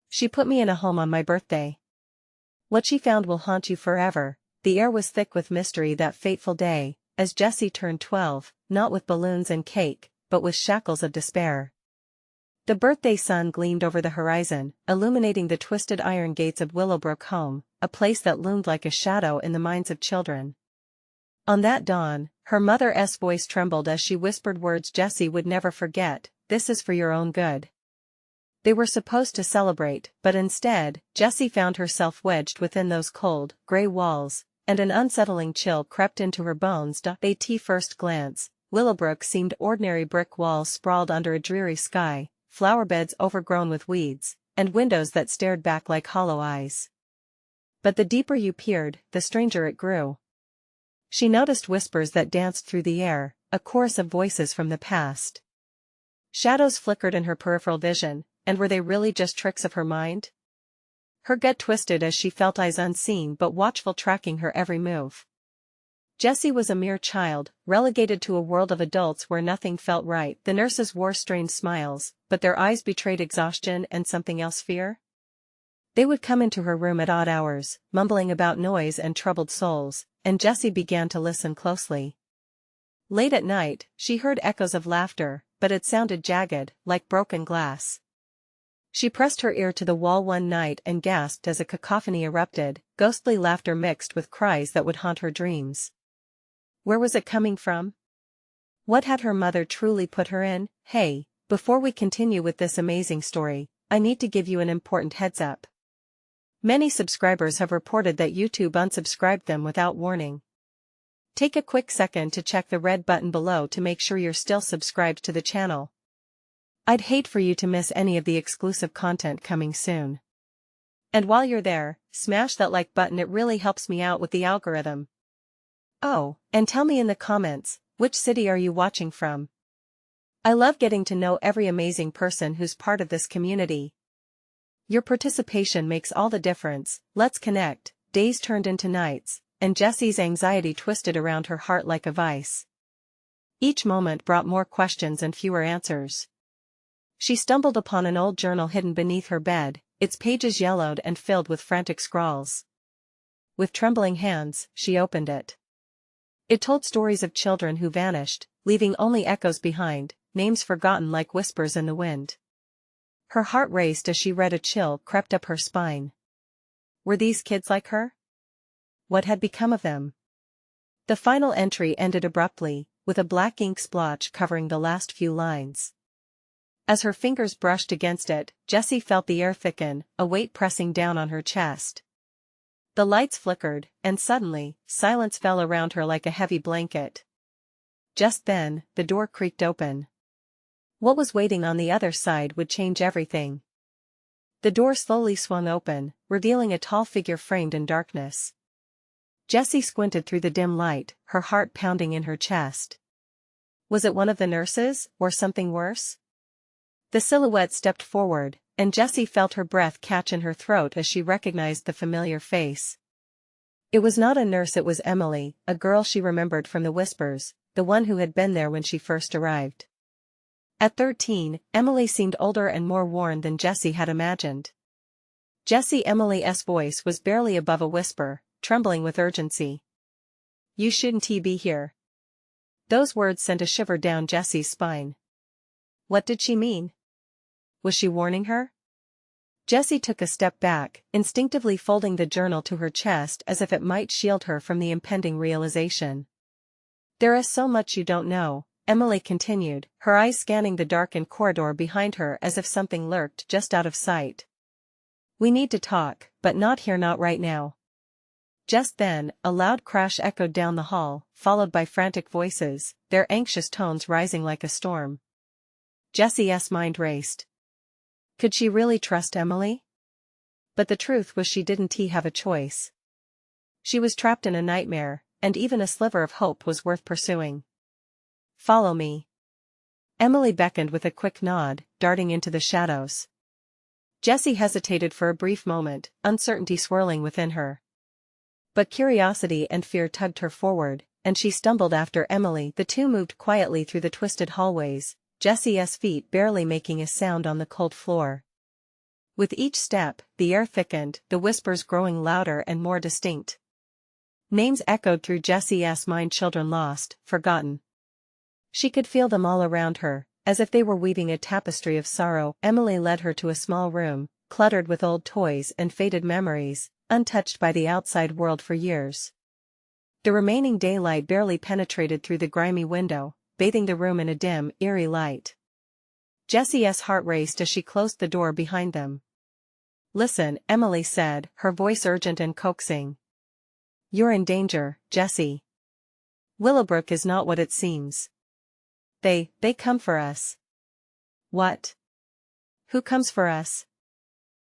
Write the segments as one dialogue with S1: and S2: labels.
S1: She put me in a home on my birthday. What she found will haunt you forever. The air was thick with mystery that fateful day, as Jessie turned 12, not with balloons and cake, but with shackles of despair. The birthday sun gleamed over the horizon, illuminating the twisted iron gates of Willowbrook home, a place that loomed like a shadow in the minds of children. On that dawn, her mother's voice trembled as she whispered words Jessie would never forget, "This is for your own good." They were supposed to celebrate, but instead, Jessie found herself wedged within those cold, gray walls, and an unsettling chill crept into her bones. At first glance, Willowbrook seemed ordinary brick walls sprawled under a dreary sky, flowerbeds overgrown with weeds, and windows that stared back like hollow eyes. But the deeper you peered, the stranger it grew. She noticed whispers that danced through the air, a chorus of voices from the past. Shadows flickered in her peripheral vision, and were they really just tricks of her mind? Her gut twisted as she felt eyes unseen but watchful tracking her every move. Jessie was a mere child, relegated to a world of adults where nothing felt right. The nurses wore strained smiles, but their eyes betrayed exhaustion and something else, fear. They would come into her room at odd hours, mumbling about noise and troubled souls, and Jessie began to listen closely. Late at night, she heard echoes of laughter, but it sounded jagged, like broken glass. She pressed her ear to the wall one night and gasped as a cacophony erupted, ghostly laughter mixed with cries that would haunt her dreams. Where was it coming from? What had her mother truly put her in? Hey, before we continue with this amazing story, I need to give you an important heads up. Many subscribers have reported that YouTube unsubscribed them without warning. Take a quick second to check the red button below to make sure you're still subscribed to the channel. I'd hate for you to miss any of the exclusive content coming soon. And while you're there, smash that like button, it really helps me out with the algorithm. Oh, and tell me in the comments, which city are you watching from? I love getting to know every amazing person who's part of this community. Your participation makes all the difference. Let's connect. Days turned into nights, and Jessie's anxiety twisted around her heart like a vice. Each moment brought more questions and fewer answers. She stumbled upon an old journal hidden beneath her bed, its pages yellowed and filled with frantic scrawls. With trembling hands, she opened it. It told stories of children who vanished, leaving only echoes behind, names forgotten like whispers in the wind. Her heart raced as she read. A chill crept up her spine. Were these kids like her? What had become of them? The final entry ended abruptly, with a black ink splotch covering the last few lines. As her fingers brushed against it, Jessie felt the air thicken, a weight pressing down on her chest. The lights flickered, and suddenly, silence fell around her like a heavy blanket. Just then, the door creaked open. What was waiting on the other side would change everything. The door slowly swung open, revealing a tall figure framed in darkness. Jessie squinted through the dim light, her heart pounding in her chest. Was it one of the nurses, or something worse? The silhouette stepped forward, and Jessie felt her breath catch in her throat as she recognized the familiar face. It was not a nurse, it was Emily, a girl she remembered from the whispers, the one who had been there when she first arrived. At 13, Emily seemed older and more worn than Jessie had imagined. Emily's voice was barely above a whisper, trembling with urgency. "You shouldn't be here." Those words sent a shiver down Jessie's spine. What did she mean? Was she warning her? Jessie took a step back, instinctively folding the journal to her chest as if it might shield her from the impending realization. "There is so much you don't know," Emily continued, her eyes scanning the darkened corridor behind her as if something lurked just out of sight. "We need to talk, but not here, not right now." Just then, a loud crash echoed down the hall, followed by frantic voices, their anxious tones rising like a storm. Jessie's mind raced. Could she really trust Emily? But the truth was she didn't have a choice. She was trapped in a nightmare, and even a sliver of hope was worth pursuing. "Follow me." Emily beckoned with a quick nod, darting into the shadows. Jessie hesitated for a brief moment, uncertainty swirling within her. But curiosity and fear tugged her forward, and she stumbled after Emily. The two moved quietly through the twisted hallways, Jessie's feet barely making a sound on the cold floor. With each step, the air thickened, the whispers growing louder and more distinct. Names echoed through Jessie's mind: children lost, forgotten. She could feel them all around her, as if they were weaving a tapestry of sorrow. Emily led her to a small room, cluttered with old toys and faded memories, untouched by the outside world for years. The remaining daylight barely penetrated through the grimy window, bathing the room in a dim, eerie light. Jessie's heart raced as she closed the door behind them. "Listen," Emily said, her voice urgent and coaxing. "You're in danger, Jessie. Willowbrook is not what it seems. They come for us." "What? Who comes for us?"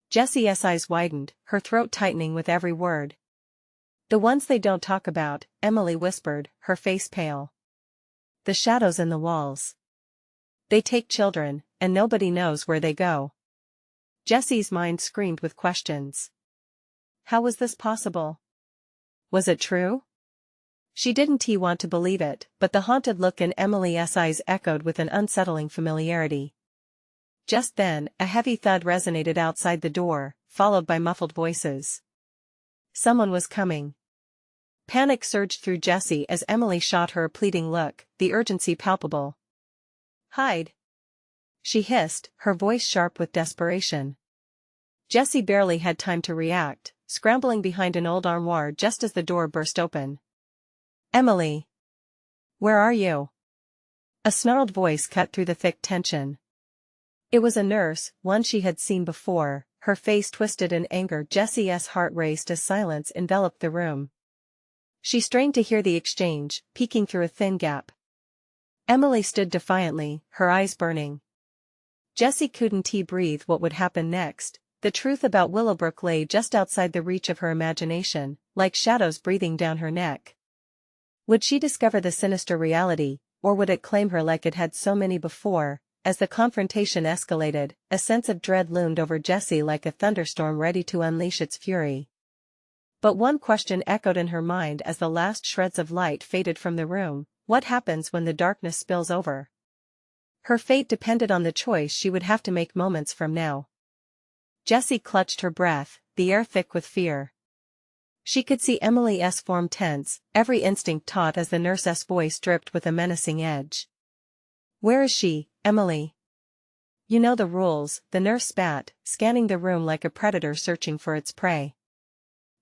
S1: Jessie's eyes widened, her throat tightening with every word. "The ones they don't talk about," Emily whispered, her face pale. "The shadows in the walls. They take children, and nobody knows where they go." Jessie's mind screamed with questions. How was this possible? Was it true? She didn't want to believe it, but the haunted look in Emily's eyes echoed with an unsettling familiarity. Just then, a heavy thud resonated outside the door, followed by muffled voices. Someone was coming. Panic surged through Jessie as Emily shot her a pleading look, the urgency palpable. "Hide!" she hissed, her voice sharp with desperation. Jessie barely had time to react, scrambling behind an old armoire just as the door burst open. "Emily! Where are you?" A snarled voice cut through the thick tension. It was a nurse, one she had seen before, her face twisted in anger. Jessie's heart raced as silence enveloped the room. She strained to hear the exchange, peeking through a thin gap. Emily stood defiantly, her eyes burning. Jessie couldn't breathe. What would happen next? The truth about Willowbrook lay just outside the reach of her imagination, like shadows breathing down her neck. Would she discover the sinister reality, or would it claim her like it had so many before? As the confrontation escalated, a sense of dread loomed over Jessie like a thunderstorm ready to unleash its fury. But one question echoed in her mind as the last shreds of light faded from the room: what happens when the darkness spills over? Her fate depended on the choice she would have to make moments from now. Jessie clutched her breath, the air thick with fear. She could see Emily's form tense, every instinct taut as the nurse's voice dripped with a menacing edge. "Where is she, Emily?" "You know the rules," the nurse spat, scanning the room like a predator searching for its prey.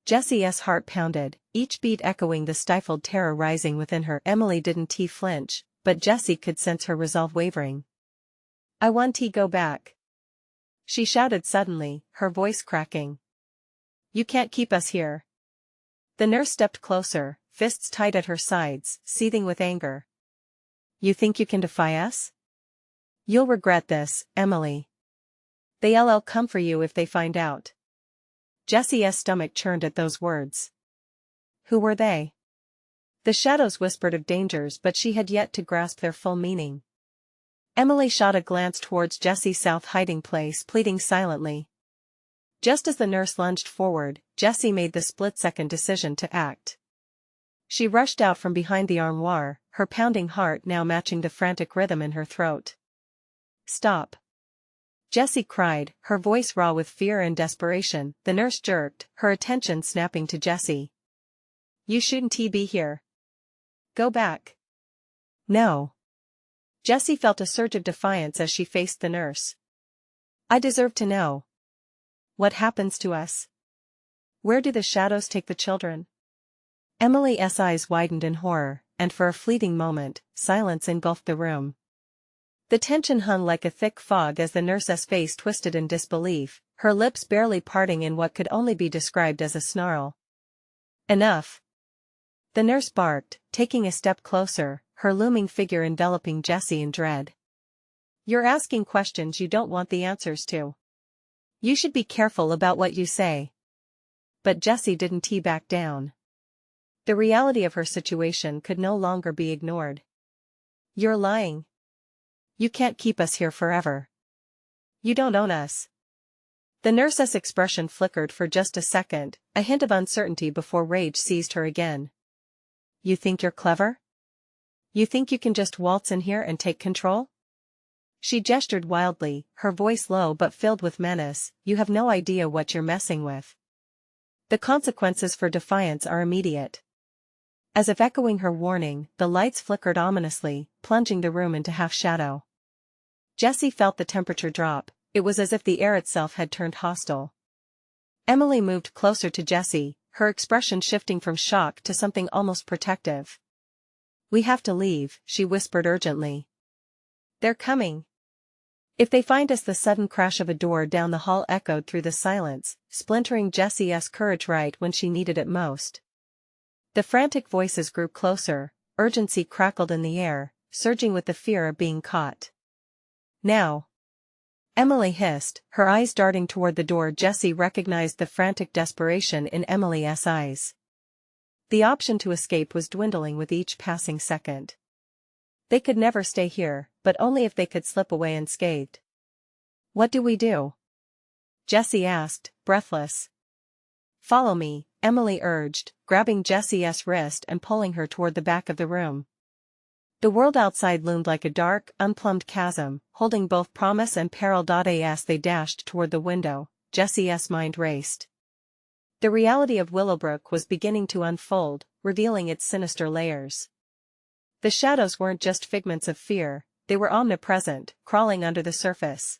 S1: Jessie's heart pounded, each beat echoing the stifled terror rising within her. Emily didn't flinch, but Jessie could sense her resolve wavering. "I want to go back," she shouted suddenly, her voice cracking. "You can't keep us here." The nurse stepped closer, fists tight at her sides, seething with anger. "You think you can defy us? You'll regret this, Emily. They'll come for you if they find out." Jessie's stomach churned at those words. Who were they? The shadows whispered of dangers, but she had yet to grasp their full meaning. Emily shot a glance towards Jessie's south hiding place, pleading silently. Just as the nurse lunged forward, Jessie made the split-second decision to act. She rushed out from behind the armoire, her pounding heart now matching the frantic rhythm in her throat. "Stop!" Jessie cried, her voice raw with fear and desperation. The nurse jerked, her attention snapping to Jessie. "You shouldn't be here. Go back." "No." Jessie felt a surge of defiance as she faced the nurse. "I deserve to know. What happens to us? Where do the shadows take the children?" Emily's eyes widened in horror, and for a fleeting moment, silence engulfed the room. The tension hung like a thick fog as the nurse's face twisted in disbelief, her lips barely parting in what could only be described as a snarl. "Enough!" the nurse barked, taking a step closer, her looming figure enveloping Jessie in dread. "You're asking questions you don't want the answers to. You should be careful about what you say." But Jessie didn't back down. The reality of her situation could no longer be ignored. "You're lying. You can't keep us here forever. You don't own us." The nurse's expression flickered for just a second, a hint of uncertainty before rage seized her again. "You think you're clever? You think you can just waltz in here and take control?" She gestured wildly, her voice low but filled with menace. "You have no idea what you're messing with. The consequences for defiance are immediate." As if echoing her warning, the lights flickered ominously, plunging the room into half-shadow. Jessie felt the temperature drop. It was as if the air itself had turned hostile. Emily moved closer to Jessie, her expression shifting from shock to something almost protective. "We have to leave," she whispered urgently. "They're coming." If they find us." The sudden crash of a door down the hall echoed through the silence, splintering Jessie's courage right when she needed it most. The frantic voices grew closer, urgency crackled in the air, surging with the fear of being caught. "Now!" Emily hissed, her eyes darting toward the door. Jessie recognized the frantic desperation in Emily's eyes. The option to escape was dwindling with each passing second. They could never stay here, but only if they could slip away unscathed. "What do we do?" Jessie asked, breathless. "Follow me," Emily urged, grabbing Jessie's wrist and pulling her toward the back of the room. The world outside loomed like a dark, unplumbed chasm, holding both promise and peril. As they dashed toward the window, Jessie's mind raced. The reality of Willowbrook was beginning to unfold, revealing its sinister layers. The shadows weren't just figments of fear, they were omnipresent, crawling under the surface.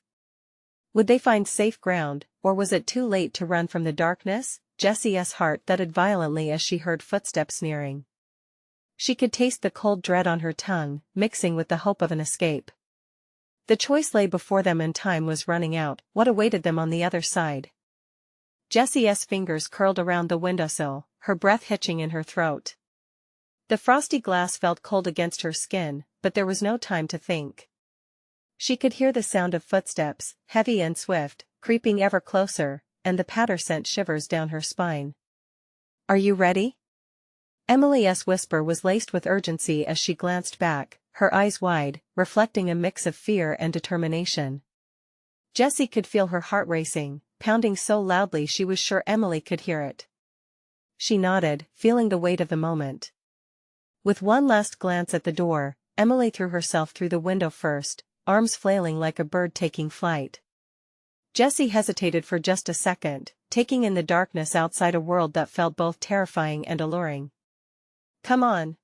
S1: Would they find safe ground, or was it too late to run from the darkness? Jessie's heart thudded violently as she heard footsteps nearing. She could taste the cold dread on her tongue, mixing with the hope of an escape. The choice lay before them and time was running out. What awaited them on the other side? Jessie's fingers curled around the windowsill, her breath hitching in her throat. The frosty glass felt cold against her skin, but there was no time to think. She could hear the sound of footsteps, heavy and swift, creeping ever closer, and the patter sent shivers down her spine. "Are you ready?" Emily's whisper was laced with urgency as she glanced back, her eyes wide, reflecting a mix of fear and determination. Jessie could feel her heart racing, pounding so loudly she was sure Emily could hear it. She nodded, feeling the weight of the moment. With one last glance at the door, Emily threw herself through the window first, arms flailing like a bird taking flight. Jessie hesitated for just a second, taking in the darkness outside a world that felt both terrifying and alluring. "Come on."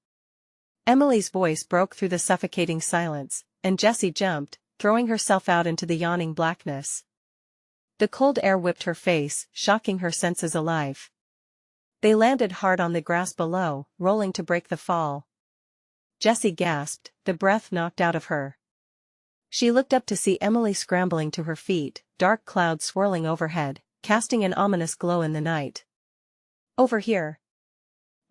S1: Emily's voice broke through the suffocating silence, and Jessie jumped, throwing herself out into the yawning blackness. The cold air whipped her face, shocking her senses alive. They landed hard on the grass below, rolling to break the fall. Jessie gasped, the breath knocked out of her. She looked up to see Emily scrambling to her feet, dark clouds swirling overhead, casting an ominous glow in the night. "Over here,"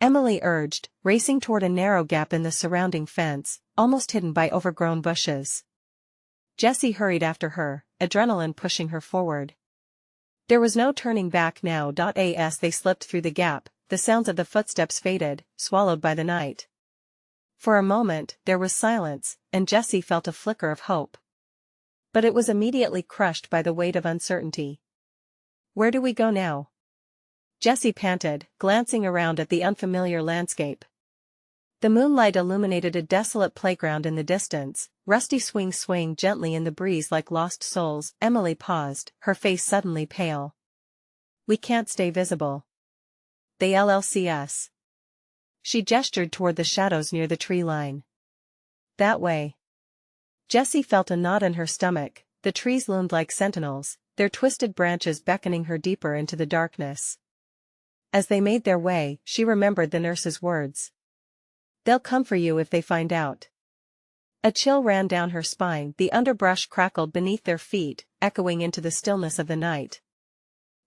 S1: Emily urged, racing toward a narrow gap in the surrounding fence, almost hidden by overgrown bushes. Jessie hurried after her, adrenaline pushing her forward. There was no turning back now. As they slipped through the gap, the sounds of the footsteps faded, swallowed by the night. For a moment, there was silence, and Jessie felt a flicker of hope. But it was immediately crushed by the weight of uncertainty. "Where do we go now?" Jessie panted, glancing around at the unfamiliar landscape. The moonlight illuminated a desolate playground in the distance, rusty swings swaying gently in the breeze like lost souls. Emily paused, her face suddenly pale. "We can't stay visible. They LLC us." She gestured toward the shadows near the tree line. "That way." Jessie felt a knot in her stomach. The trees loomed like sentinels, their twisted branches beckoning her deeper into the darkness. As they made their way, she remembered the nurse's words. "They'll come for you if they find out." A chill ran down her spine. The underbrush crackled beneath their feet, echoing into the stillness of the night.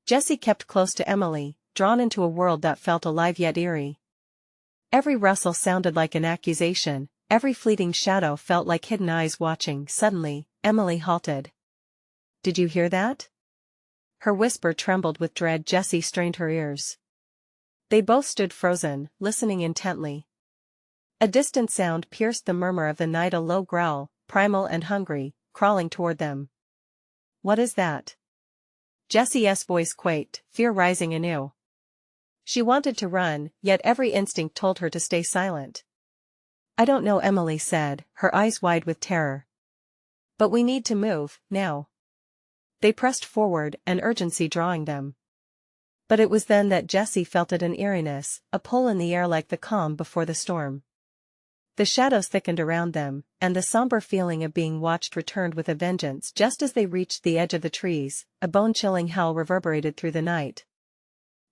S1: Jessie kept close to Emily, drawn into a world that felt alive yet eerie. Every rustle sounded like an accusation, every fleeting shadow felt like hidden eyes watching. Suddenly, Emily halted. "Did you hear that?" Her whisper trembled with dread. Jessie strained her ears. They both stood frozen, listening intently. A distant sound pierced the murmur of the night, a low growl, primal and hungry, crawling toward them. "What is that?" Jessie's voice quaked, fear rising anew. She wanted to run, yet every instinct told her to stay silent. "I don't know," Emily said, her eyes wide with terror. But we need to move, now. They pressed forward, an urgency drawing them. But it was then that Jessie felt it, an eeriness, a pull in the air like the calm before the storm. The shadows thickened around them, and the somber feeling of being watched returned with a vengeance just as they reached the edge of the trees. A bone-chilling howl reverberated through the night.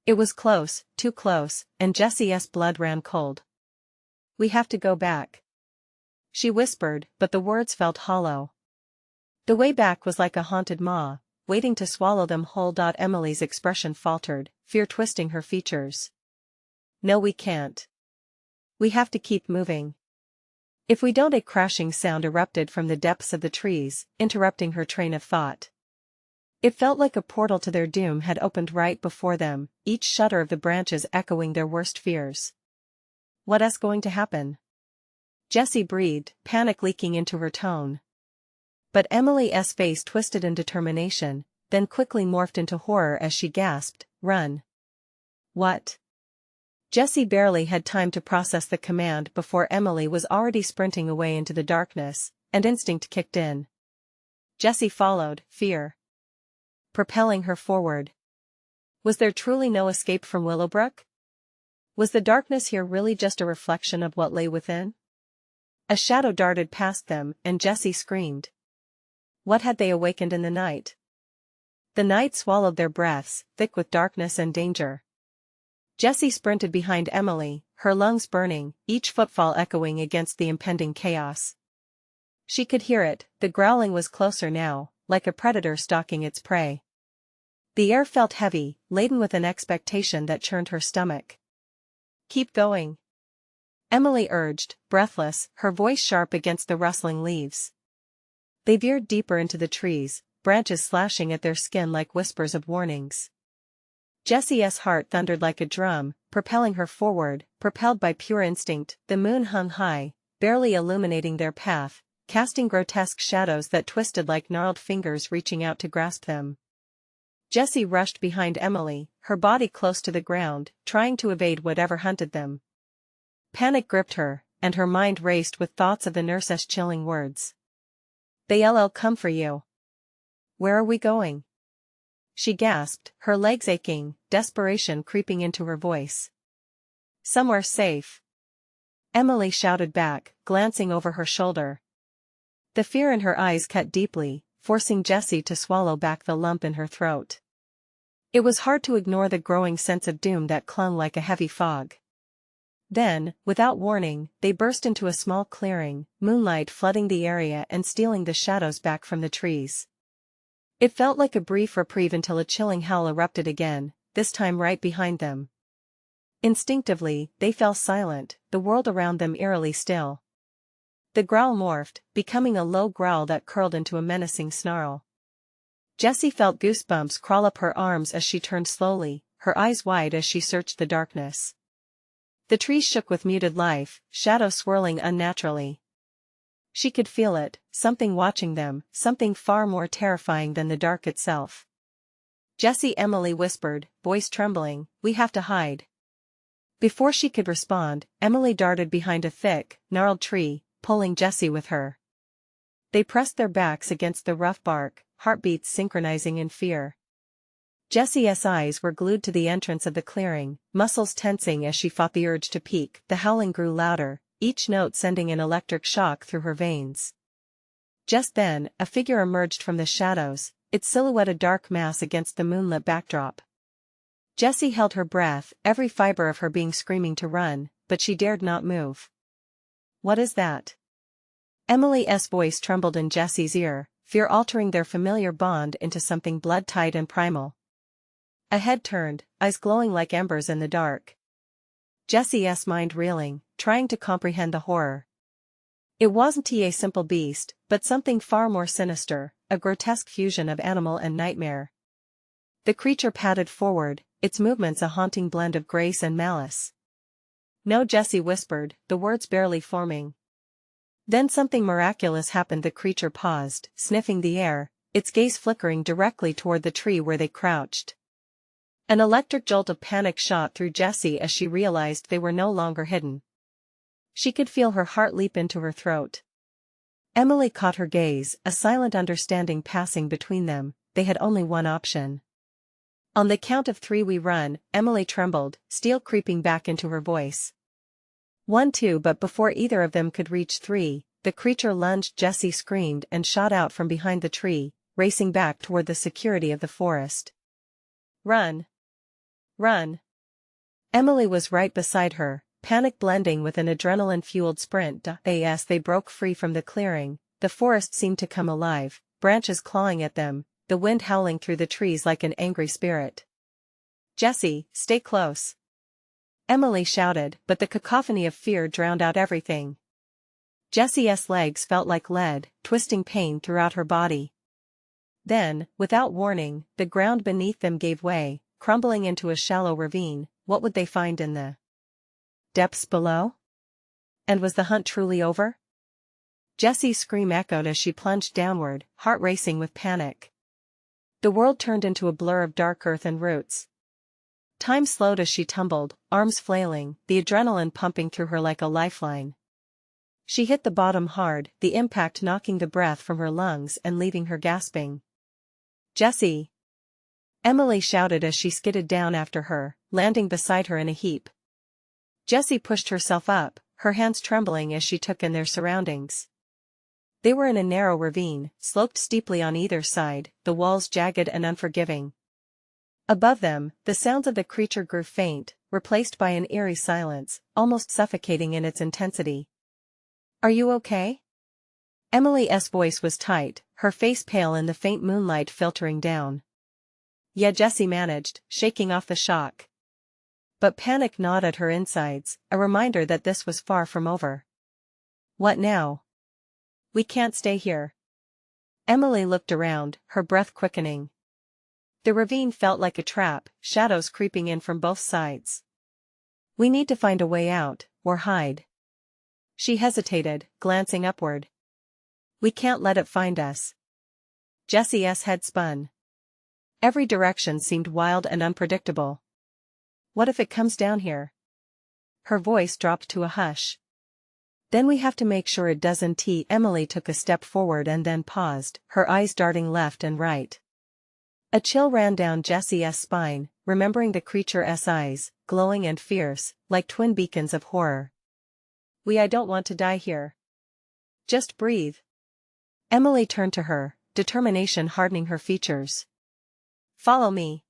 S1: It was close, too close, and Jessie's blood ran cold. "We have to go back," she whispered, but the words felt hollow. The way back was like a haunted maw, waiting to swallow them whole. Emily's expression faltered, fear twisting her features. "No, we can't. We have to keep moving. If we don't." A crashing sound erupted from the depths of the trees, interrupting her train of thought. It felt like a portal to their doom had opened right before them, each shudder of the branches echoing their worst fears. "What's going to happen?" Jessie breathed, panic leaking into her tone. But Emily's face twisted in determination, then quickly morphed into horror as she gasped, "Run." "What?" Jessie barely had time to process the command before Emily was already sprinting away into the darkness, and instinct kicked in. Jessie followed, fear propelling her forward. Was there truly no escape from Willowbrook? Was the darkness here really just a reflection of what lay within? A shadow darted past them, and Jessie screamed. What had they awakened in the night? The night swallowed their breaths, thick with darkness and danger. Jessie sprinted behind Emily, her lungs burning, each footfall echoing against the impending chaos. She could hear it, the growling was closer now, like a predator stalking its prey. The air felt heavy, laden with an expectation that churned her stomach. "Keep going," Emily urged, breathless, her voice sharp against the rustling leaves. They veered deeper into the trees, branches slashing at their skin like whispers of warnings. Jessie's heart thundered like a drum, propelling her forward, propelled by pure instinct. The moon hung high, barely illuminating their path, casting grotesque shadows that twisted like gnarled fingers reaching out to grasp them. Jessie rushed behind Emily, her body close to the ground, trying to evade whatever hunted them. Panic gripped her, and her mind raced with thoughts of the nurse's chilling words. "They'll come for you." "Where are we going?" she gasped, her legs aching, desperation creeping into her voice. "Somewhere safe," Emily shouted back, glancing over her shoulder. The fear in her eyes cut deeply, forcing Jessie to swallow back the lump in her throat. It was hard to ignore the growing sense of doom that clung like a heavy fog. Then, without warning, they burst into a small clearing, moonlight flooding the area and stealing the shadows back from the trees. It felt like a brief reprieve until a chilling howl erupted again, this time right behind them. Instinctively, they fell silent, the world around them eerily still. The growl morphed, becoming a low growl that curled into a menacing snarl. Jessie felt goosebumps crawl up her arms as she turned slowly, her eyes wide as she searched the darkness. The trees shook with muted life, shadows swirling unnaturally. She could feel it, something watching them, something far more terrifying than the dark itself. "Jessie," Emily whispered, voice trembling, "we have to hide." Before she could respond, Emily darted behind a thick, gnarled tree, pulling Jessie with her. They pressed their backs against the rough bark, heartbeats synchronizing in fear. Jessie's eyes were glued to the entrance of the clearing, muscles tensing as she fought the urge to peek. The howling grew louder, each note sending an electric shock through her veins. Just then, a figure emerged from the shadows, its silhouette a dark mass against the moonlit backdrop. Jessie held her breath, every fiber of her being screaming to run, but she dared not move. "What is that?" Emily's voice trembled in Jessie's ear, fear altering their familiar bond into something blood-tied and primal. A head turned, eyes glowing like embers in the dark. Jessie's mind reeling, trying to comprehend the horror. It wasn't a simple beast, but something far more sinister, a grotesque fusion of animal and nightmare. The creature padded forward, its movements a haunting blend of grace and malice. "No," Jessie whispered, the words barely forming. Then something miraculous happened. The creature paused, sniffing the air, its gaze flickering directly toward the tree where they crouched. An electric jolt of panic shot through Jessie as she realized they were no longer hidden. She could feel her heart leap into her throat. Emily caught her gaze, a silent understanding passing between them. They had only one option. On the count of 3 we run, Emily trembled, steel creeping back into her voice. 1, 2, but before either of them could reach 3, the creature lunged. Jessie screamed and shot out from behind the tree, racing back toward the security of the forest. Run! Run! Emily was right beside her, panic blending with an adrenaline-fueled sprint. As they broke free from the clearing, the forest seemed to come alive, branches clawing at them, the wind howling through the trees like an angry spirit. "Jessie, stay close!" Emily shouted, but the cacophony of fear drowned out everything. Jessie's legs felt like lead, twisting pain throughout her body. Then, without warning, the ground beneath them gave way, crumbling into a shallow ravine. What would they find in the depths below? And was the hunt truly over? Jessie's scream echoed as she plunged downward, heart racing with panic. The world turned into a blur of dark earth and roots. Time slowed as she tumbled, arms flailing, the adrenaline pumping through her like a lifeline. She hit the bottom hard, the impact knocking the breath from her lungs and leaving her gasping. "Jessie!" Emily shouted as she skidded down after her, landing beside her in a heap. Jessie pushed herself up, her hands trembling as she took in their surroundings. They were in a narrow ravine, sloped steeply on either side, the walls jagged and unforgiving. Above them, the sounds of the creature grew faint, replaced by an eerie silence, almost suffocating in its intensity. "Are you okay?" Emily's voice was tight, her face pale in the faint moonlight filtering down. "Yeah," Jessie managed, shaking off the shock. But panic gnawed at her insides, a reminder that this was far from over. "What now?" "We can't stay here." Emily looked around, her breath quickening. The ravine felt like a trap, shadows creeping in from both sides. "We need to find a way out, or hide." She hesitated, glancing upward. "We can't let it find us." Jessie's head spun. Every direction seemed wild and unpredictable. "What if it comes down here?" Her voice dropped to a hush. "Then we have to make sure it doesn't." Emily took a step forward and then paused, her eyes darting left and right. A chill ran down Jessie's spine, remembering the creature's eyes, glowing and fierce, like twin beacons of horror. I don't want to die here." "Just breathe." Emily turned to her, determination hardening her features. "Follow me."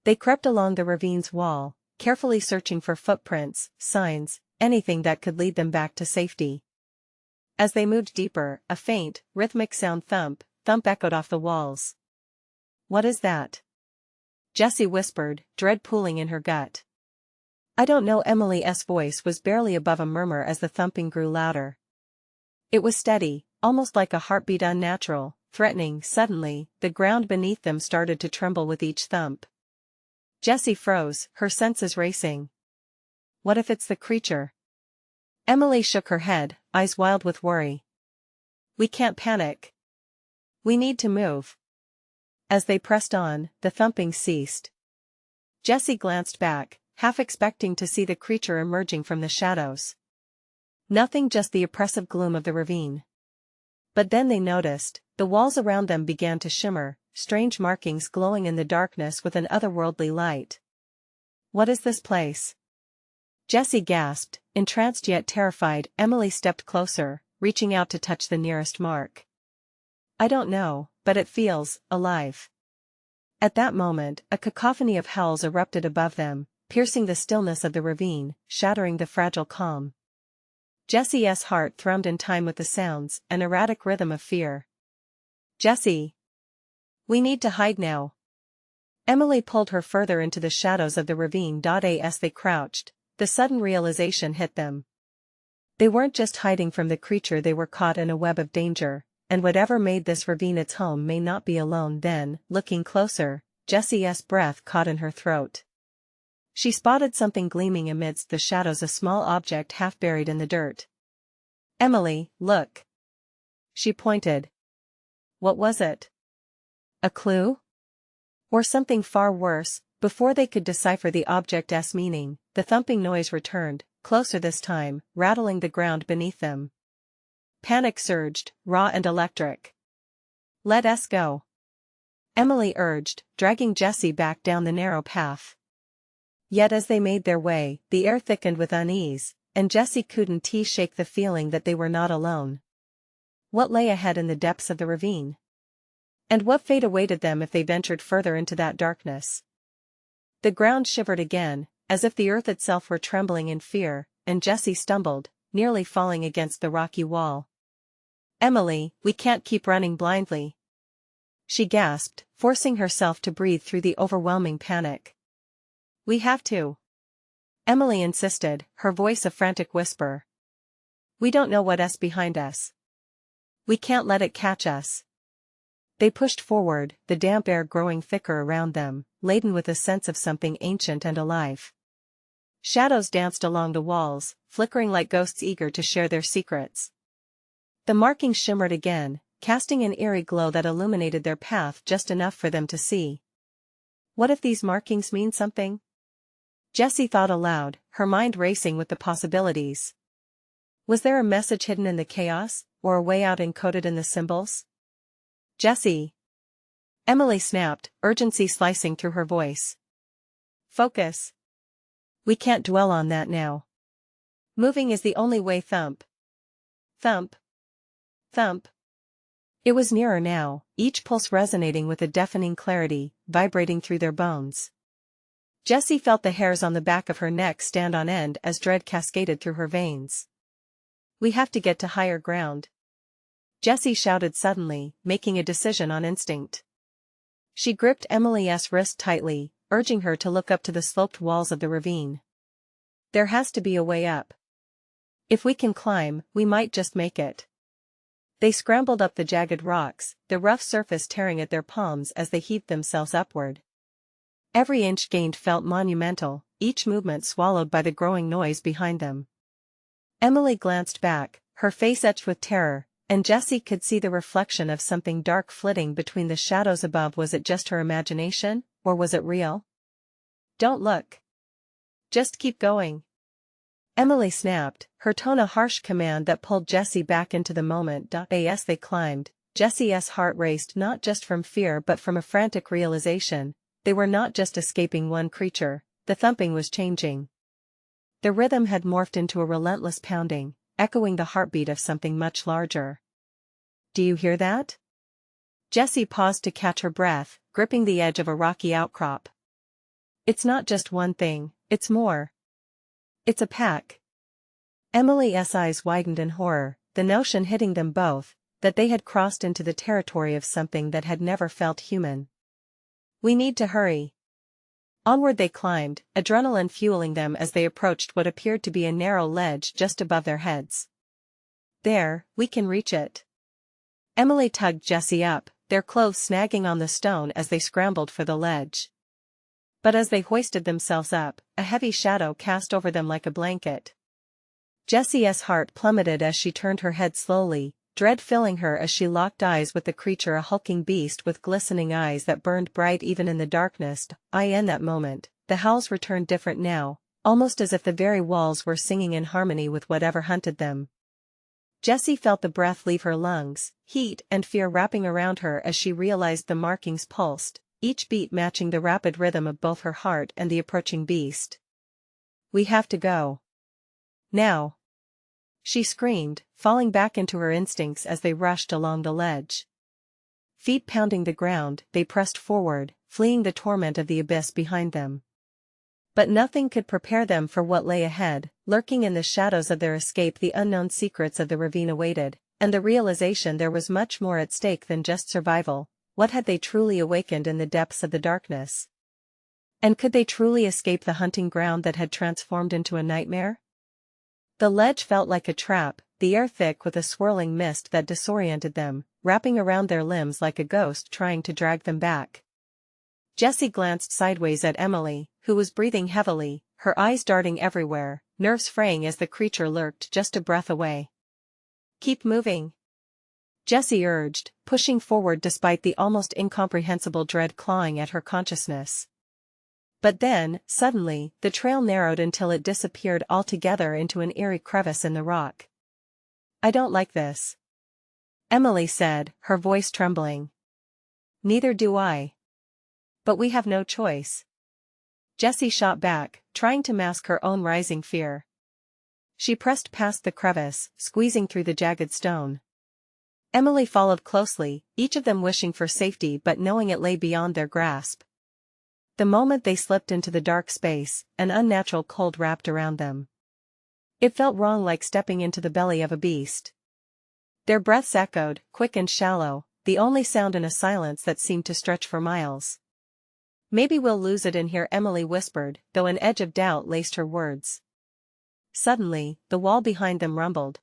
S1: They crept along the ravine's wall, carefully searching for footprints, signs, anything that could lead them back to safety. As they moved deeper, a faint, rhythmic sound thump echoed off the walls. "What is that?" Jessie whispered, dread pooling in her gut. "I don't know." Emily's voice was barely above a murmur as the thumping grew louder. It was steady, almost like a heartbeat, unnatural, threatening. Suddenly, the ground beneath them started to tremble with each thump. Jessie froze, her senses racing. What if it's the creature? Emily shook her head, eyes wild with worry. "We can't panic. We need to move." As they pressed on, the thumping ceased. Jessie glanced back, half expecting to see the creature emerging from the shadows. Nothing, just the oppressive gloom of the ravine. But then they noticed, the walls around them began to shimmer, strange markings glowing in the darkness with an otherworldly light. "What is this place?" Jessie gasped, entranced yet terrified. Emily stepped closer, reaching out to touch the nearest mark. "I don't know, but it feels alive." At that moment, a cacophony of howls erupted above them, piercing the stillness of the ravine, shattering the fragile calm. Jessie's heart thrummed in time with the sounds, an erratic rhythm of fear. "Jessie! We need to hide now." Emily pulled her further into the shadows of the ravine. As they crouched, the sudden realization hit them. They weren't just hiding from the creature, they were caught in a web of danger, and whatever made this ravine its home may not be alone. Then, looking closer, Jessie's breath caught in her throat. She spotted something gleaming amidst the shadows, a small object half buried in the dirt. "Emily, look." She pointed. What was it? A clue? Or something far worse? Before they could decipher the object's meaning, the thumping noise returned, closer this time, rattling the ground beneath them. Panic surged, raw and electric. "Let us go," Emily urged, dragging Jessie back down the narrow path. Yet as they made their way, the air thickened with unease, and Jessie couldn't shake the feeling that they were not alone. What lay ahead in the depths of the ravine? And what fate awaited them if they ventured further into that darkness? The ground shivered again, as if the earth itself were trembling in fear, and Jessie stumbled, nearly falling against the rocky wall. "Emily, we can't keep running blindly," she gasped, forcing herself to breathe through the overwhelming panic. "We have to," Emily insisted, her voice a frantic whisper. "We don't know what's behind us. We can't let it catch us." They pushed forward, the damp air growing thicker around them, laden with a sense of something ancient and alive. Shadows danced along the walls, flickering like ghosts eager to share their secrets. The markings shimmered again, casting an eerie glow that illuminated their path just enough for them to see. What if these markings mean something? Jessie thought aloud, her mind racing with the possibilities. Was there a message hidden in the chaos, or a way out encoded in the symbols? "Jessie!" Emily snapped, urgency slicing through her voice. "Focus. We can't dwell on that now. Moving is the only way." Thump. Thump. Thump. It was nearer now, each pulse resonating with a deafening clarity, vibrating through their bones. Jessie felt the hairs on the back of her neck stand on end as dread cascaded through her veins. "We have to get to higher ground," Jessie shouted suddenly, making a decision on instinct. She gripped Emily's wrist tightly, urging her to look up to the sloped walls of the ravine. "There has to be a way up. If we can climb, we might just make it." They scrambled up the jagged rocks, the rough surface tearing at their palms as they heaved themselves upward. Every inch gained felt monumental, each movement swallowed by the growing noise behind them. Emily glanced back, her face etched with terror, and Jessie could see the reflection of something dark flitting between the shadows above. Was it just her imagination, or was it real? "Don't look. Just keep going," Emily snapped, her tone a harsh command that pulled Jessie back into the moment. As they climbed, Jessie's heart raced not just from fear but from a frantic realization. They were not just escaping one creature, the thumping was changing. The rhythm had morphed into a relentless pounding, echoing the heartbeat of something much larger. "Do you hear that?" Jessie paused to catch her breath, gripping the edge of a rocky outcrop. "It's not just one thing, it's more. It's a pack." Emily's eyes widened in horror, the notion hitting them both, that they had crossed into the territory of something that had never felt human. "We need to hurry." Onward they climbed, adrenaline fueling them as they approached what appeared to be a narrow ledge just above their heads. "There, we can reach it." Emily tugged Jessie up, their clothes snagging on the stone as they scrambled for the ledge. But as they hoisted themselves up, a heavy shadow cast over them like a blanket. Jessie's heart plummeted as she turned her head slowly, dread filling her as she locked eyes with the creature, a hulking beast with glistening eyes that burned bright even in the darkness. In that moment, the howls returned different now, almost as if the very walls were singing in harmony with whatever hunted them. Jessie felt the breath leave her lungs, heat and fear wrapping around her as she realized the markings pulsed, each beat matching the rapid rhythm of both her heart and the approaching beast. "We have to go. Now," she screamed, falling back into her instincts as they rushed along the ledge. Feet pounding the ground, they pressed forward, fleeing the torment of the abyss behind them. But nothing could prepare them for what lay ahead. Lurking in the shadows of their escape, the unknown secrets of the ravine awaited, and the realization there was much more at stake than just survival. What had they truly awakened in the depths of the darkness? And could they truly escape the hunting ground that had transformed into a nightmare? The ledge felt like a trap, the air thick with a swirling mist that disoriented them, wrapping around their limbs like a ghost trying to drag them back. Jessie glanced sideways at Emily, who was breathing heavily, her eyes darting everywhere, nerves fraying as the creature lurked just a breath away. "Keep moving," Jessie urged, pushing forward despite the almost incomprehensible dread clawing at her consciousness. But then, suddenly, the trail narrowed until it disappeared altogether into an eerie crevice in the rock. I don't like this, Emily said, her voice trembling. Neither do I. But we have no choice. Jessie shot back, trying to mask her own rising fear. She pressed past the crevice, squeezing through the jagged stone. Emily followed closely, each of them wishing for safety but knowing it lay beyond their grasp. The moment they slipped into the dark space, an unnatural cold wrapped around them. It felt wrong, like stepping into the belly of a beast. Their breaths echoed, quick and shallow, the only sound in a silence that seemed to stretch for miles. Maybe we'll lose it in here, Emily whispered, though an edge of doubt laced her words. Suddenly, the wall behind them rumbled.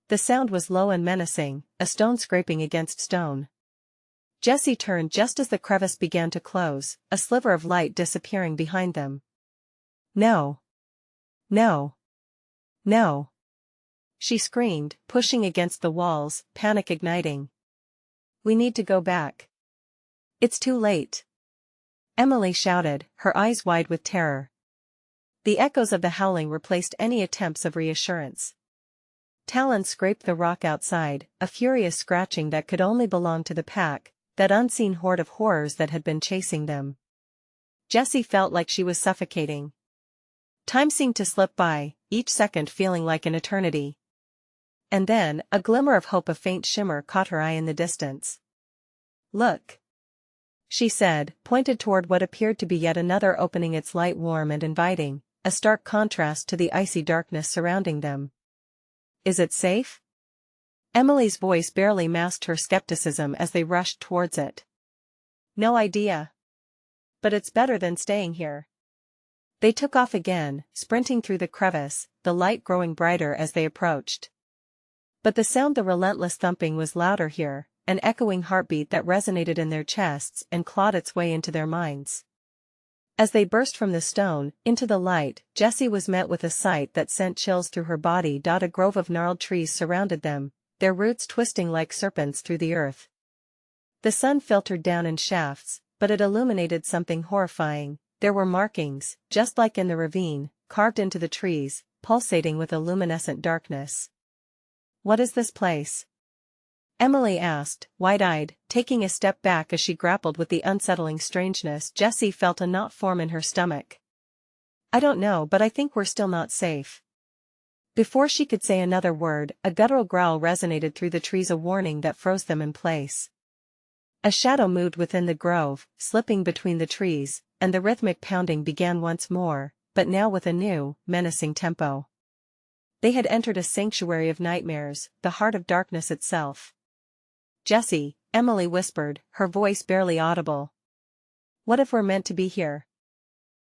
S1: The sound was low and menacing, a stone scraping against stone. Jessie turned just as the crevice began to close, a sliver of light disappearing behind them. No. No. No. She screamed, pushing against the walls, panic igniting. We need to go back. It's too late, Emily shouted, her eyes wide with terror. The echoes of the howling replaced any attempts of reassurance. Talons scraped the rock outside, a furious scratching that could only belong to the pack, that unseen horde of horrors that had been chasing them. Jessie felt like she was suffocating. Time seemed to slip by, each second feeling like an eternity. And then, a glimmer of hope, a faint shimmer caught her eye in the distance. Look, she said, pointed toward what appeared to be yet another opening, its light warm and inviting, a stark contrast to the icy darkness surrounding them. Is it safe? Emily's voice barely masked her skepticism as they rushed towards it. No idea. But it's better than staying here. They took off again, sprinting through the crevice, the light growing brighter as they approached. But the sound, the relentless thumping, was louder here, an echoing heartbeat that resonated in their chests and clawed its way into their minds. As they burst from the stone, into the light, Jessie was met with a sight that sent chills through her body. A grove of gnarled trees surrounded them, their roots twisting like serpents through the earth. The sun filtered down in shafts, but it illuminated something horrifying. There were markings, just like in the ravine, carved into the trees, pulsating with a luminescent darkness. What is this place? Emily asked, wide-eyed, taking a step back as she grappled with the unsettling strangeness. Jessie felt a knot form in her stomach. I don't know, but I think we're still not safe. Before she could say another word, a guttural growl resonated through the trees, a warning that froze them in place. A shadow moved within the grove, slipping between the trees, and the rhythmic pounding began once more, but now with a new, menacing tempo. They had entered a sanctuary of nightmares, the heart of darkness itself. Jessie, Emily whispered, her voice barely audible. What if we're meant to be here?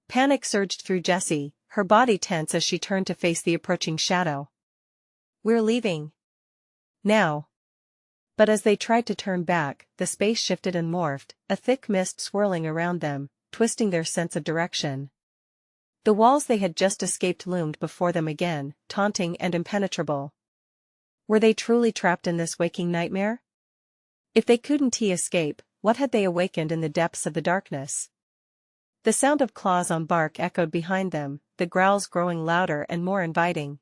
S1: Panic surged through Jessie, her body tense as she turned to face the approaching shadow. We're leaving. Now. But as they tried to turn back, the space shifted and morphed, a thick mist swirling around them, twisting their sense of direction. The walls they had just escaped loomed before them again, taunting and impenetrable. Were they truly trapped in this waking nightmare? If they couldn't escape, what had they awakened in the depths of the darkness? The sound of claws on bark echoed behind them, the growls growing louder and more inviting.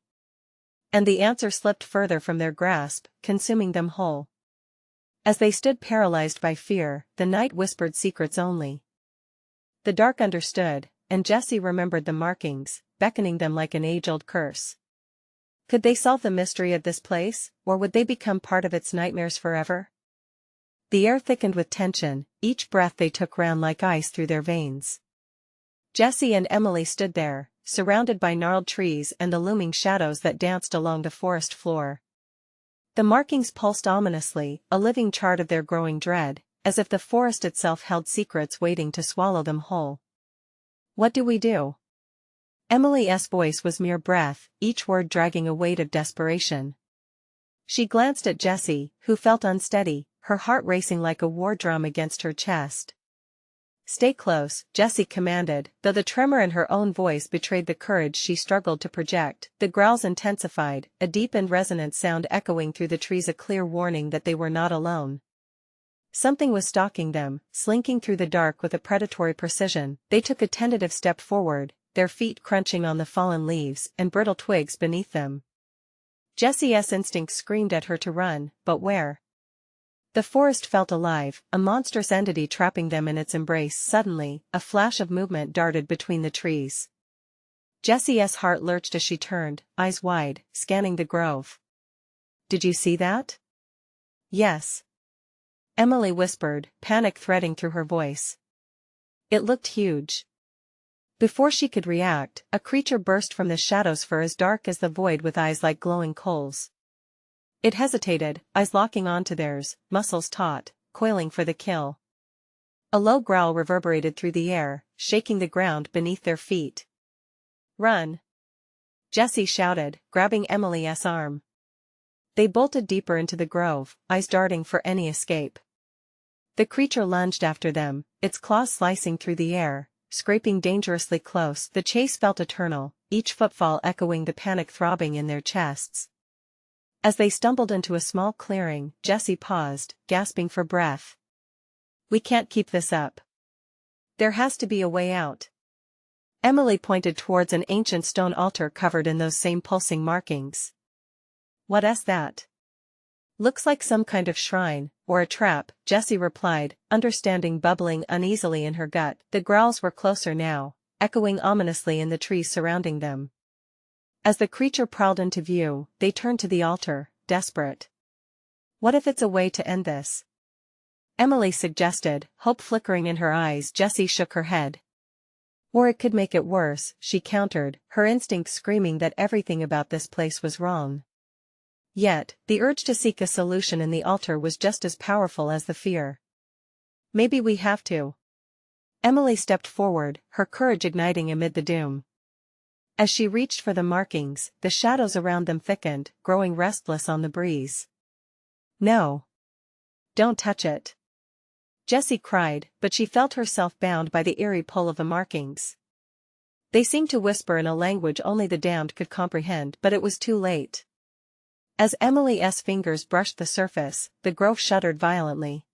S1: And the answer slipped further from their grasp, consuming them whole. As they stood paralyzed by fear, the night whispered secrets only. The dark understood, and Jessie remembered the markings, beckoning them like an age-old curse. Could they solve the mystery of this place, or would they become part of its nightmares forever? The air thickened with tension, each breath they took ran like ice through their veins. Jessie and Emily stood there, surrounded by gnarled trees and the looming shadows that danced along the forest floor. The markings pulsed ominously, a living chart of their growing dread, as if the forest itself held secrets waiting to swallow them whole. What do we do? Emily's voice was mere breath, each word dragging a weight of desperation. She glanced at Jessie, who felt unsteady, her heart racing like a war drum against her chest. Stay close, Jessie commanded, though the tremor in her own voice betrayed the courage she struggled to project. The growls intensified, a deep and resonant sound echoing through the trees, a clear warning that they were not alone. Something was stalking them, slinking through the dark with a predatory precision. They took a tentative step forward, their feet crunching on the fallen leaves and brittle twigs beneath them. Jessie's instinct screamed at her to run, but where? The forest felt alive, a monstrous entity trapping them in its embrace. Suddenly, a flash of movement darted between the trees. Jessie's heart lurched as she turned, eyes wide, scanning the grove. "Did you see that?" "Yes," Emily whispered, panic threading through her voice. "It looked huge." Before she could react, a creature burst from the shadows fur as dark as the void with eyes like glowing coals. It hesitated, eyes locking onto theirs, muscles taut, coiling for the kill. A low growl reverberated through the air, shaking the ground beneath their feet. "Run!" Jessie shouted, grabbing Emily's arm. They bolted deeper into the grove, eyes darting for any escape. The creature lunged after them, its claws slicing through the air, scraping dangerously close. The chase felt eternal, each footfall echoing the panic throbbing in their chests. As they stumbled into a small clearing, Jessie paused, gasping for breath. "We can't keep this up. There has to be a way out." Emily pointed towards an ancient stone altar covered in those same pulsing markings. "What's that?" "Looks like some kind of shrine, or a trap," Jessie replied, understanding bubbling uneasily in her gut. The growls were closer now, echoing ominously in the trees surrounding them. As the creature prowled into view, they turned to the altar, desperate. "What if it's a way to end this?" Emily suggested, hope flickering in her eyes. Jessie shook her head. "Or it could make it worse," she countered, her instinct screaming that everything about this place was wrong. Yet, the urge to seek a solution in the altar was just as powerful as the fear. "Maybe we have to." Emily stepped forward, her courage igniting amid the doom. As she reached for the markings, the shadows around them thickened, growing restless on the breeze. "No. Don't touch it," Jessie cried, but she felt herself bound by the eerie pull of the markings. They seemed to whisper in a language only the damned could comprehend, but it was too late. As Emily's fingers brushed the surface, the grove shuddered violently.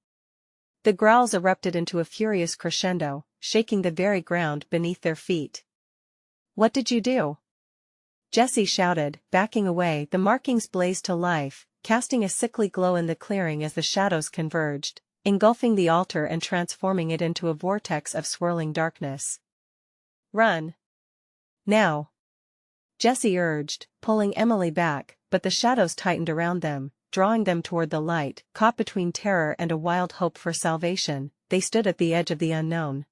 S1: The growls erupted into a furious crescendo, shaking the very ground beneath their feet. "What did you do?" Jessie shouted, backing away. The markings blazed to life, casting a sickly glow in the clearing as the shadows converged, engulfing the altar and transforming it into a vortex of swirling darkness. "Run! Now!" Jessie urged, pulling Emily back, but the shadows tightened around them, drawing them toward the light. Caught between terror and a wild hope for salvation, they stood at the edge of the unknown.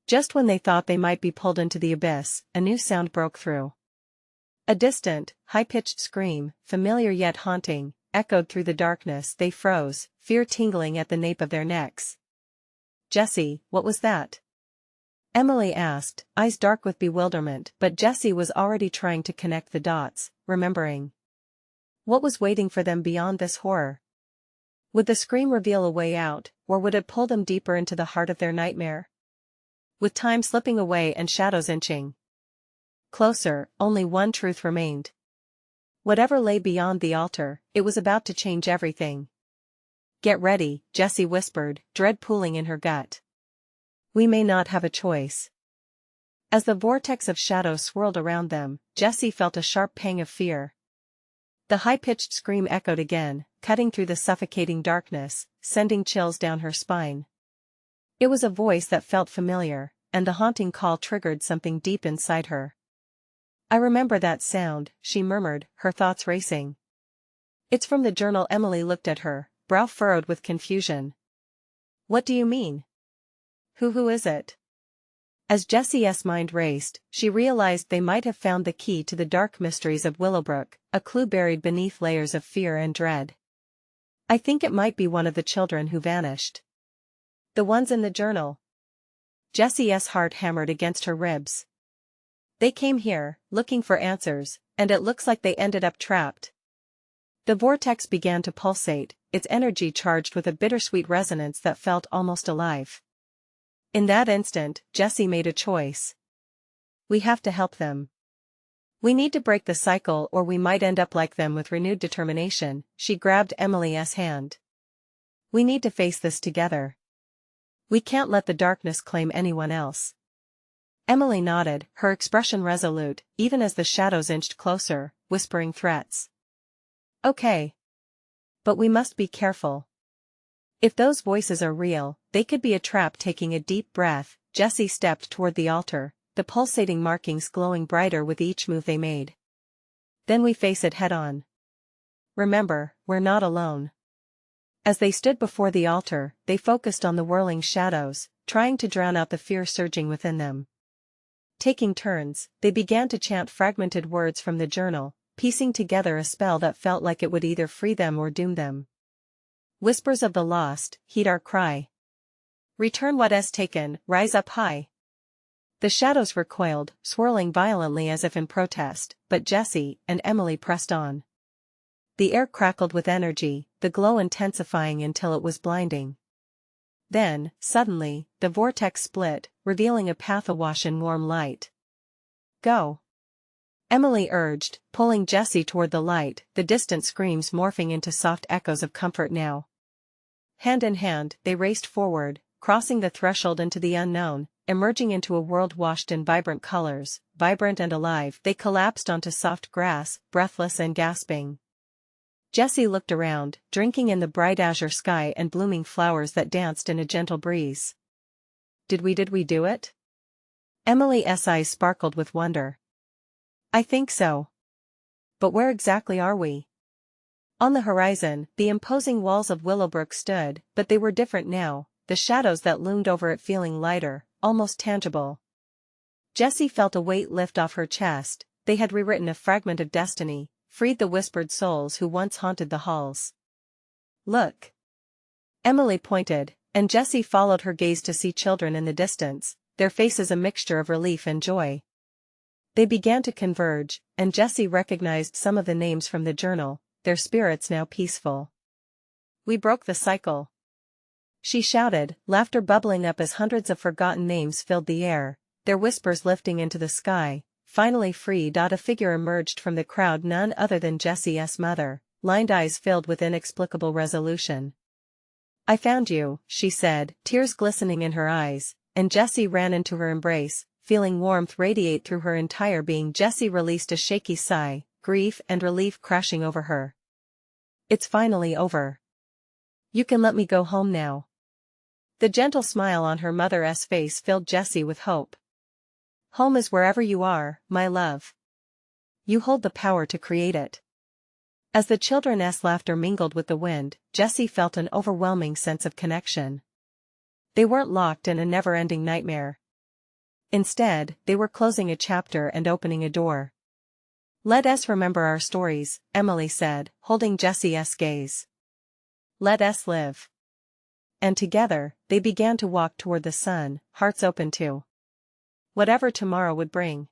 S1: Just when they thought they might be pulled into the abyss, a new sound broke through. A distant, high-pitched scream, familiar yet haunting, echoed through the darkness. They froze, fear tingling at the nape of their necks. "Jessie, what was that?" Emily asked, eyes dark with bewilderment, but Jessie was already trying to connect the dots, remembering. What was waiting for them beyond this horror? Would the scream reveal a way out, or would it pull them deeper into the heart of their nightmare? With time slipping away and shadows inching closer, only one truth remained. Whatever lay beyond the altar, it was about to change everything. "Get ready," Jessie whispered, dread pooling in her gut. "We may not have a choice." As the vortex of shadows swirled around them, Jessie felt a sharp pang of fear. The high-pitched scream echoed again, cutting through the suffocating darkness, sending chills down her spine. It was a voice that felt familiar, and the haunting call triggered something deep inside her. "I remember that sound," she murmured, her thoughts racing. "It's from the journal." Emily looked at her, brow furrowed with confusion. "What do you mean? Who is it?" As Jessie's mind raced, she realized they might have found the key to the dark mysteries of Willowbrook, a clue buried beneath layers of fear and dread. "I think it might be one of the children who vanished." "The ones in the journal?" Jessie's heart hammered against her ribs. "They came here, looking for answers, and it looks like they ended up trapped." The vortex began to pulsate, its energy charged with a bittersweet resonance that felt almost alive. In that instant, Jessie made a choice. "We have to help them. We need to break the cycle or we might end up like them." With renewed determination, she grabbed Emily's hand. "We need to face this together. We can't let the darkness claim anyone else." Emily nodded, her expression resolute, even as the shadows inched closer, whispering threats. Okay. But we must be careful. If those voices are real, they could be a trap. Taking a deep breath, Jesse stepped toward the altar, the pulsating markings glowing brighter with each move they made. Then we face it head on. Remember, we're not alone. As they stood before the altar, they focused on the whirling shadows, trying to drown out the fear surging within them. Taking turns, they began to chant fragmented words from the journal, piecing together a spell that felt like it would either free them or doom them. Whispers of the lost, heed our cry. Return what has taken, rise up high. The shadows recoiled, swirling violently as if in protest, but Jesse and Emily pressed on. The air crackled with energy, the glow intensifying until it was blinding. Then, suddenly, the vortex split, revealing a path awash in warm light. Go! Emily urged, pulling Jesse toward the light, the distant screams morphing into soft echoes of comfort now. Hand in hand, they raced forward, crossing the threshold into the unknown, emerging into a world washed in vibrant colors, vibrant and alive. They collapsed onto soft grass, breathless and gasping. Jesse looked around, drinking in the bright azure sky and blooming flowers that danced in a gentle breeze. Did we do it? Emily's eyes sparkled with wonder. I think so. But where exactly are we? On the horizon, the imposing walls of Willowbrook stood, but they were different now, the shadows that loomed over it feeling lighter, almost tangible. Jessie felt a weight lift off her chest. They had rewritten a fragment of destiny, freed the whispered souls who once haunted the halls. Look! Emily pointed, and Jessie followed her gaze to see children in the distance, their faces a mixture of relief and joy. They began to converge, and Jessie recognized some of the names from the journal, their spirits now peaceful. We broke the cycle. She shouted, laughter bubbling up as hundreds of forgotten names filled the air, their whispers lifting into the sky. Finally freed, a figure emerged from the crowd, none other than Jessie's mother, lined eyes filled with inexplicable resolution. I found you, she said, tears glistening in her eyes, and Jessie ran into her embrace, feeling warmth radiate through her entire being. Jessie released a shaky sigh, grief and relief crashing over her. It's finally over. You can let me go home now. The gentle smile on her mother's face filled Jessie with hope. Home is wherever you are, my love. You hold the power to create it. As the children's laughter mingled with the wind, Jessie felt an overwhelming sense of connection. They weren't locked in a never-ending nightmare. Instead, they were closing a chapter and opening a door. Let us remember our stories, Emily said, holding Jessie's gaze. Let us live. And together, they began to walk toward the sun, hearts open to whatever tomorrow would bring.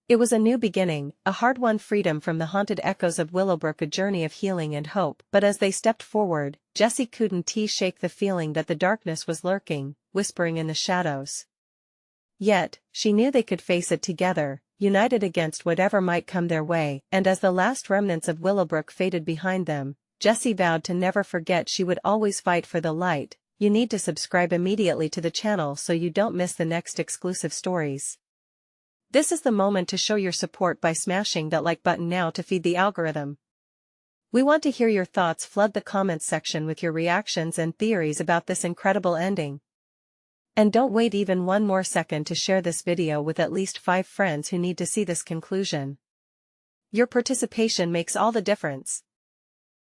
S1: It was a new beginning, a hard-won freedom from the haunted echoes of Willowbrook, a journey of healing and hope. But as they stepped forward, Jessie couldn't shake the feeling that the darkness was lurking, whispering in the shadows. Yet, she knew they could face it together, united against whatever might come their way. And as the last remnants of Willowbrook faded behind them, Jessie vowed to never forget. She would always fight for the light. You need to subscribe immediately to the channel so you don't miss the next exclusive stories. This is the moment to show your support by smashing that like button now to feed the algorithm. We want to hear your thoughts. Flood the comments section with your reactions and theories about this incredible ending. And don't wait even one more second to share this video with at least 5 friends who need to see this conclusion. Your participation makes all the difference.